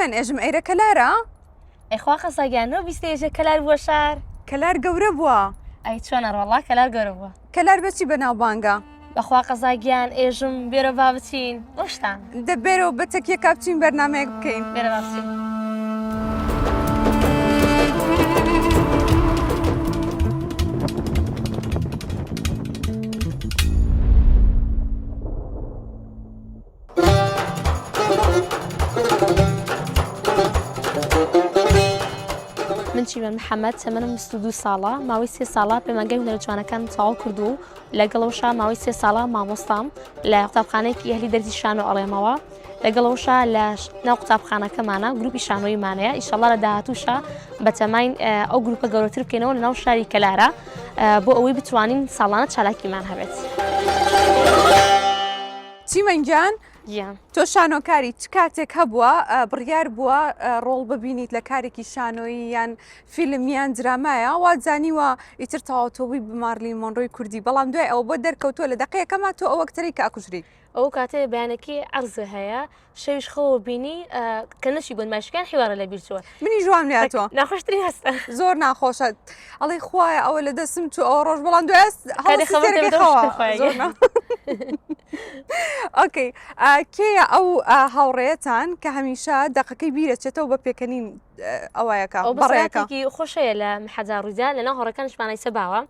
چیمەن ئێژم ئەیرە کەلارە؟ ئەیخوا قەساگیانەوە بیستێژە کەلار بووە شار کەلار گەورە بووە. ئەی چۆنە ڕۆڵا کەلار گەورە بووە کەلار بەچی بەناوبانگە؟ بەخوا قەزاگیان ئێژم بێرە با بچین ڕۆشتان دەبێرەوە بە تەکیەکە بچین بەرنامەیەک بکەین. بێرە با بچین. من چیمەن محەممەد تەمەنم 22 ساڵە ماوەی 3 ساڵە پەیمانگەی هونەرە جوانەکان تەواو کردو لەگەڵەوەشا ماوەی 3 ساڵە مامۆستام لە قوتابخانەیەکی ئەهلی دەرزی شانۆ ئەڵێمەوە لەگەڵەوەشا لە ناو قوتابخانەکەمانە گروپی شانۆیمانەیە ئیشەڵڵا لە داهاتووشە بەتەماین ئەو گروپە گەورەتر بکەینەوە لە ناو شاری کەلارە بۆ ئەوەی بتوانین ساڵانە چالاکیمان هەبێت. چیمەنگیان گیان تۆ شانۆکاری چ کاتێک هەبووە بڕیار بووە ڕۆڵ ببینیت لە کارێکی شانۆیی یان فیلم یان درامایە وازانیوە ئیتر تەواوەتەوەی بمارلی مۆنڕۆی کوردی بەڵام دوای ئەوە بۆ دەرکەوتووە لە دەقەیەکەما تۆ ئەوە کتەرێک کە ئاکوژری ئەو کاتێ بەیانێکی عەرزە هەیە شەویش خەوە بینی کە نەشی بۆن ماشکان حیوارە لە بیرچووە منی ژوام لاتوە ناخۆشتری هەستە زۆر ناخۆشە ئەڵێ خوایە ئەوە لە دەستم تو ئەو ڕۆژ بەڵام دوای ئۆکەی کێیە ئەو هاوڕێیەتان کە هەمیشە دەقەکەی بیرەچێتەوە بە پێکەنین ئەوایەکە بەڕێیەکی خۆشەیە لە محەجا ڕوویدا لەناو هەوڕەکانشمانای سەباوە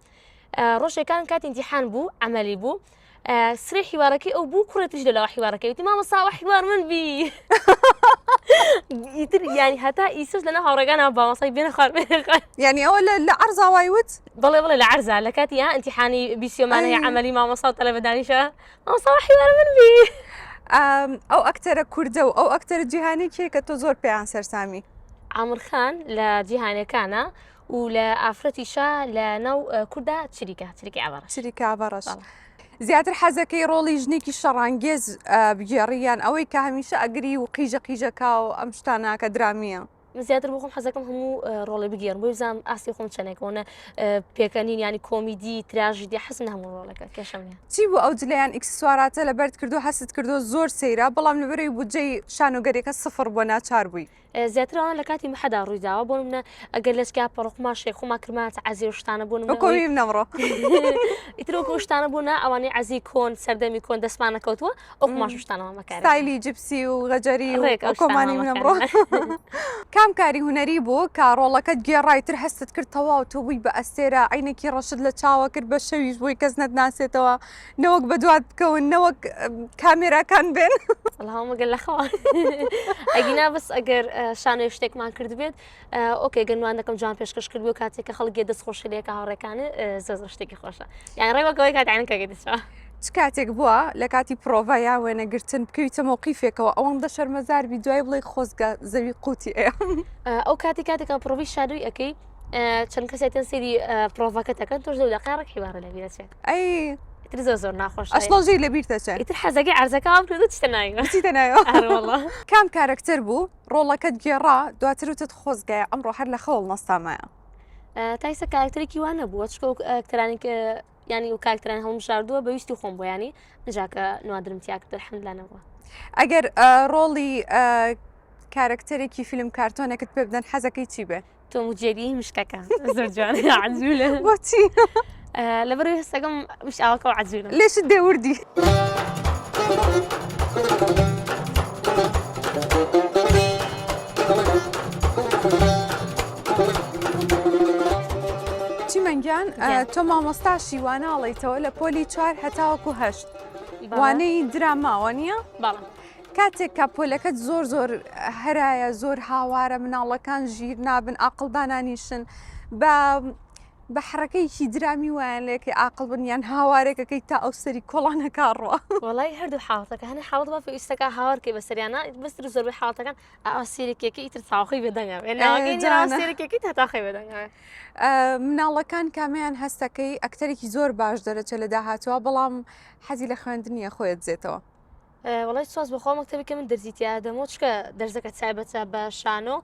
ڕۆژێکان کات ئیمتیحان بوو ئەمەلی بوو سرێ حیوارەکەی ئەو بوو کوڕێتیش لەلاوە حیوارەکەی وتی مامۆستا حیوار من بی ئیتر ینی هەتا ئیسش لەناو هاوڕێکانە باوەسای بێنە خوار یعنی ئەوە لە عەرزاوای وت بڵێ لە عەرزا لە کاتی ئیمتیحانی بیسیۆمانەیە عەمەلی مامۆستا و تەلەبەدانیشە مامۆستا حیوار من بی ئەو ئەکتەرە کوردە و ئەو ئەکتەرە جیهانی کێ کە تۆ زۆر پێیان سەرسامی؟ عامر خان لە جیهانەکانە و لە ئافرەتیشە لە ناو کووردا چریکە چریکە ئاڤەڕەش زیاتر حەزەکەی ڕۆڵی ژنێکی شەڕانگێز بگێڕیان ئەوەی کە هەمیشە ئەگری و قیژەکە و ئەم شتانە کە درامیە زیاتر بۆ خۆم حەزەکەم هەموو ڕۆڵی بگێڕم بۆی بزانم ئاستی خۆم چەنێکەوەنە پێکەنین ینی کۆمیدی تراژیدی حەزم هەموو ڕۆڵەکە کێشەم نیە. چی بوو ئەو جلەیان ئیکسسواراتە لەبەرت کردو هەست کردو زۆر سەیرە بەڵام لەبەرەوەی بودجەی شانۆگەرێکە سفر بۆ ناچار بووی زیاترەوە لە کاتی محەدا ڕوویداوە بۆ منە ئەگەر لەسکا پەڕۆخما شێخۆما کردمانە عەزی شتانە بوون کۆمیم نەمڕۆ ئیترۆکە شتانە بوونە ئەوانەی عەزی کۆن سەردەمی کۆن دەسمانە کەوتووە ئەو قماش شتانەوە مەکار ستایلی جپسی و غەجەری و کۆمانی منەمڕۆ کام کاری هونەری بوو کە ڕۆڵەکەت گێڕایتر هەستت کرد تەواو تۆ بووی بە ئەستێرە عینێکی ڕەشت لە چاوە کرد بە شەویش بۆی کەس نەتناسێتەوە نەوەک بە دوات بکەون نەوەک کامێراکان بێن هەڵمەگەل لەخەوە ئەگینا بەس ئەگەر شانۆی شتێکمان کرد بێت ئۆکێ گەنوان دەکەم جوان پێشکەش کرد بۆ کاتێککە خەڵکی دەستخۆشی لێکە هاوڕێکانە زۆر شتێکی خۆشە یان ڕێوەکەوەی کاتیانەکەگە دەچوە چ کاتێک بووە لە کاتی پرۆڤ یا وێنەگرتن بکەویتە مۆقیفێکەوە ئەوەندە شەرمەزار بی دوای بڵێ خۆزگە زەوی قوتی ئێ ئەو کاتێکە پرۆڤی شادووی ئەەکەی چەند کەسێتەن سێری پرۆڤەکە دەکەن تۆش دەو دەقارێک حیوارە لە بیرەچێت ئەی زۆر ناخۆش ئەشڵۆژی لە بیرتەچێت ئیتر حەزەکەی عەرزەکە بکردو چتە نایوە کام کارکتەر بوو ڕۆڵەکەت گێڕا دواتر وتت خۆزگایە ئەمڕۆ هەر لە خەوڵ نەستامایە تایسە کارکتەرێکی وانە بووە چکە ئەکتەرانی کە ینی و کارکتەران هەڵم شاردووە بەویستی خۆم بۆ ینی نجاکە نوادرمتیا کرد الحەمدلانەوە ئەگەر ڕۆڵی کارکتەرێکی فیلم کارتۆنێکت پێ بدەن حەزەکەی چی بێ؟ تۆم جێری مشکەکە زۆر جوانە عەزوولە بۆچی؟ لەبەرەوەی هەستەکەم وش ئاوەکە و عەزوولە لێشت دێوردی چیمەنگیان تۆ مامۆستاشی واناڵیتەوە لە پۆلی 4 هەتاوەکو 8 وانەی دراماوە نییە؟ بەڵام کاتێک کە پۆلەکەت زۆر هەرایە زۆر هاوارە مناڵەکان ژیر نابن ئاقڵدانانیشن بە حڕەکەیکی درامی وایان لێکی ئاقڵ بن یان هاوارێکەکەی تا ئەو سەری کۆڵانەکە ڕوە وەڵای هەردوو حاڵەتەکە هەنێ حاڵەت بە پێویستەکە هاوارکەی بە سەریانە بەستر زۆربەی حاڵەتەکان سێرێکێکی ئیتر چاوخی بێدەنگە هەتاخی بێدەنگە مناڵەکان کامیان هەستەکەی ئەکتەرێکی زۆر باش دەرەچێت لە داهاتوە بەڵام حەزی لە خوێندنیە خۆیت زێتەوە وڵی سواز بەخوا مەکتەبێکە من دەرزیتیا دەمەوە چکە دەرزەکە تایبەتە بە شانۆ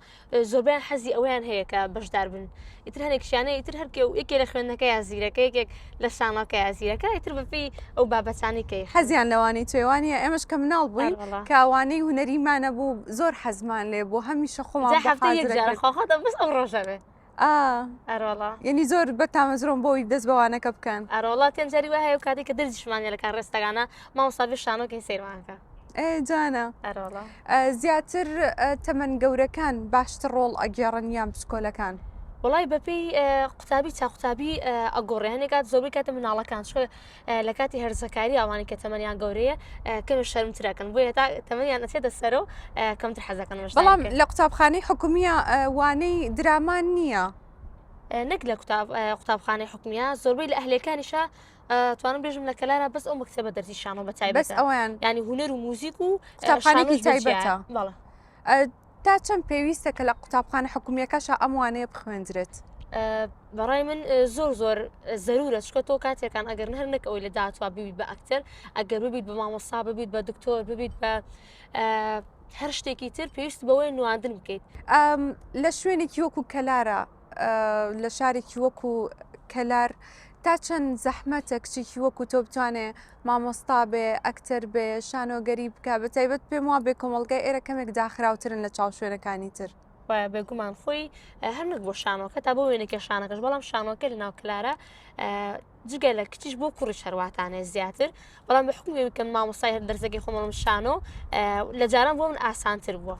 زۆربیان حەزی ئەویان هەیە کە بەشدار بن ئیتر هەنێکشانە ئیتر هەرکێ و یەکێ لە خوێندنەکە یا زیرەکە یەکێک لە شانۆکە یا زیرەکە ئیتر بەپی ئەو بابەتانی کەی حەزیان لەوانی توێوانە ئێمەش کە مناڵ بووین کاوانەی هوەریمانە بوو زۆر حەزمان لێ بوو هەمیشە خۆمان هەفتەیەکجارخواخەتە بەس ئەو ڕۆژەوێ ئەرۆڵا یعنی زۆر بەتامەزرۆم بۆی دەست بەوانەکە بکەن ئەرۆڵات تێنجاری وە هەیە و کاتی کە دەرزیشمانە لە کار ڕێستەکانە مامۆستاوی شانۆکەی سیرمانکە جانە زیاتر تەمەەن گەورەکان باشتر ڕۆڵ ئەگەێڕن یان پسکۆلەکان وڵی بەپی قوتابی تا قوتابی ئەگۆڕێ هەنێکات زۆربەی کاتە مناڵەکان چۆ لە کاتی هەرزەکاری ئەوانی کە تەمەنیان گەورەیە کەمە شەرمترەکەن بۆیە تا تەمەنیان نەچێتە سەرۆ کەمتر حەزەکەن بەڵام لە قوتابخانەی حکومیە وانەی درامان نییە نەک لە قوتابخانەی حکومیە زۆربەی لە ئەهلەکانیشە توانم بێژم لە کەلارە بەس ئەو مەکتەبە دەرزی شانۆ بە تایبەت بەس ئەویان ینی هونەر و موزیک و قوتابخانێکی تایبەتە بەڵێ تا چەند پێویستە کە لە قوتابخانە حکومیەکەشە ئەموانەیە بخوێنجرێت بەڕای من زۆر زەرورە چکە تۆ کاتێکان ئەگەر هەر نەک ئەوی لە داهاتوە ببیت بە ئەکتەر ئەگەر ببیت بە مامۆستا ببیت بە دکتۆر ببیت بە هەر شتێکی تر پێویست بەوەی نواندن بکەیت لە شوێنێکی وەکو کەلارە لە شارێکی وەکو کەلار تا چەند زەحمەتە کچێکی وەکو تۆ بتوانێ مامۆستا بێ ئەکتەر بێ شانۆگەری بکە بە تایبەت پێم وا بێ کۆمەڵگای ئێرە کەمێک داخراوترن لە چاو شوێنەکانی تر بێگومان خۆی هەر نەک بۆ شانۆکە تا بۆ وێنێکە شانەکەش بەڵام شانۆکە لە ناو کلارە جگە لە کچیش بۆ کوڕی شەرواتانێ زیاتر بەڵام بە حکومی بکەم مامۆستای هەر دەرزەکەی خۆمەڵم شانۆ لە جاران بۆ من ئاسانتر بووە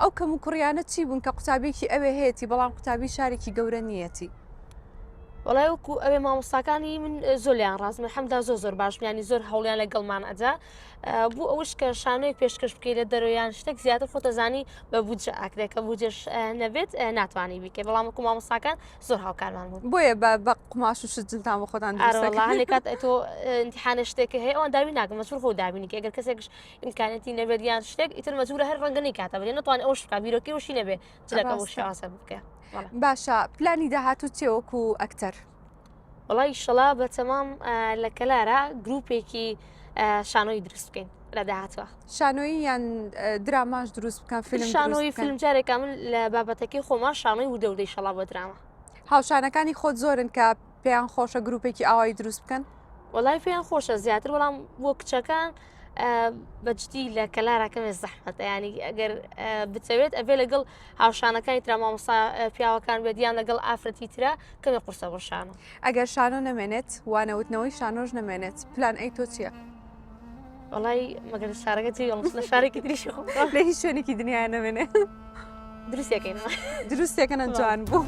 ئەو کەم و کوڕیانە چی بوون کە قوتابێکی ئەوێ هەیەی بەڵام قوتابی شارێکی گەورە نیەتی وڵای وەکو ئەوێ مامۆستاکانی من زۆلیان ڕازمە هەمدا زۆر باش میانی زۆر هەوڵیان لەگەڵمان ئەدا بوو ئەوش کە شانۆی پێشکەش بکەی لە دەرەوەیان شتێک زیاتر خۆتەزانی بە بودجە ئاکرێکە بودجەش نەبێت ناتوانانی بیکە بەڵام وەکو مامۆستاکان زۆر هاوکارمان بوون بۆیە بە قماش و شتتان بە خۆتان هەنێکات تۆ ئیمتیحانە شتێکە هەیە ئەوان داوی ناکەم مەجبور خۆ دابینی کە ئەگەر کەسێکش ئیمکانەتی نەبێت یان شتێک ئیتر مەجبورە هەر ڕەنگەنی کاتە بێ نەتوان ئەوش بکە بیرۆکی وشی نەبێ جلەکە بۆ شێواسە بکە باشە پلانی داهاتوو چێ وەکو ئەکتەر وڵی شەڵا بە تەمام لە کەلارە گروپێکی شانۆی دروست بکەین لە داهاتوە شانۆی یان دراماش دروست بکەن فیلم شانۆی فیلم جارێکا من لە بابەتەکەی خۆمان شانۆی و دەودەی شەڵا بۆ دراما هاوشانەکانی خۆت زۆرن کە پێیان خۆشە گروپێکی ئاوایی دروست بکەن وڵای پێیان خۆشە زیاتر بەڵام بۆ کچەکان بەجددی لە کەلارەکەمێ زەحمەتە ینی ئەگەر بتەوێت ئەبێ لەگەڵ هاوشانەکانی ترا مامۆستا پیاوەکان بێدیان لەگەڵ ئافرەتی ترە کەمێ قورسە بۆ شانۆ ئەگەر شانۆ نەمێنێت وانەوتنەوەی شانۆژ نەمێنێت پلان ئەی تۆ چییە؟ وڵی مەگەر شارەکە چی لە شارێکی تریشی خۆ لە هیچ شوێنێکی دنیای نەمێنێ دروستەکەینەوە دروستێکەنە جوان بوو.